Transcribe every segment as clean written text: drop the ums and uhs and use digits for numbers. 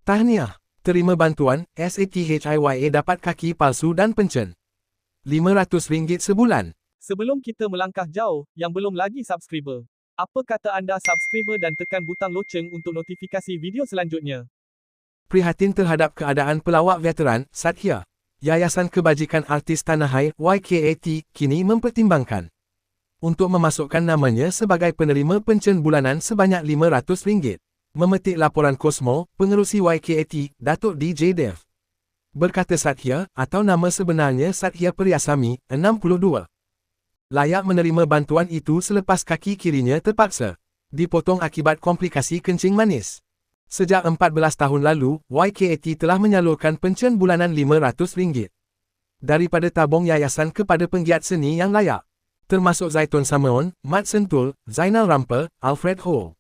Tahniah, terima bantuan, SATHIYA dapat kaki palsu dan pencen. RM500 sebulan. Sebelum kita melangkah jauh, yang belum lagi subscriber, apa kata anda subscriber dan tekan butang loceng untuk notifikasi video selanjutnya? Prihatin terhadap keadaan pelawak veteran, Sathya. Yayasan Kebajikan Artis Tanah Air, YKAT, kini mempertimbangkan untuk memasukkan namanya sebagai penerima pencen bulanan sebanyak RM500. Memetik laporan Kosmo, pengerusi YKAT, Datuk DJ Dev. Berkata Sathya, atau nama sebenarnya Sathya Priyasami, 62. Layak menerima bantuan itu selepas kaki kirinya terpaksa dipotong akibat komplikasi kencing manis. Sejak 14 tahun lalu, YKAT telah menyalurkan pencen bulanan RM500 daripada tabung yayasan kepada penggiat seni yang layak, termasuk Zaitun Samaon, Mat Sentul, Zainal Rampa, Alfred Ho,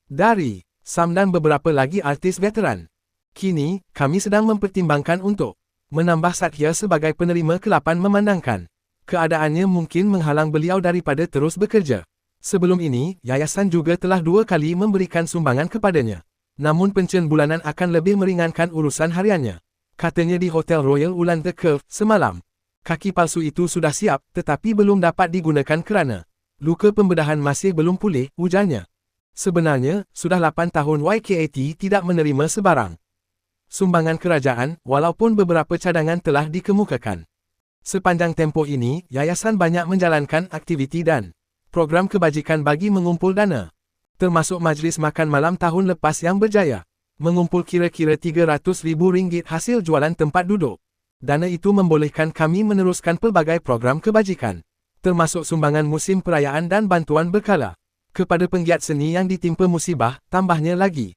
Dari Sam dan beberapa lagi artis veteran. Kini, kami sedang mempertimbangkan untuk menambah Sathya sebagai penerima ke-8 memandangkan keadaannya mungkin menghalang beliau daripada terus bekerja. Sebelum ini, yayasan juga telah 2 kali memberikan sumbangan kepadanya. Namun pencen bulanan akan lebih meringankan urusan hariannya. Katanya di Hotel Royal Ulan The Curve, semalam. Kaki palsu itu sudah siap, tetapi belum dapat digunakan kerana luka pembedahan masih belum pulih, ujarnya. Sebenarnya, sudah 8 tahun YKAT tidak menerima sebarang sumbangan kerajaan, walaupun beberapa cadangan telah dikemukakan. Sepanjang tempoh ini, yayasan banyak menjalankan aktiviti dan program kebajikan bagi mengumpul dana, termasuk majlis makan malam tahun lepas yang berjaya mengumpul kira-kira RM300,000 hasil jualan tempat duduk. Dana itu membolehkan kami meneruskan pelbagai program kebajikan, termasuk sumbangan musim perayaan dan bantuan berkala kepada penggiat seni yang ditimpa musibah, tambahnya lagi.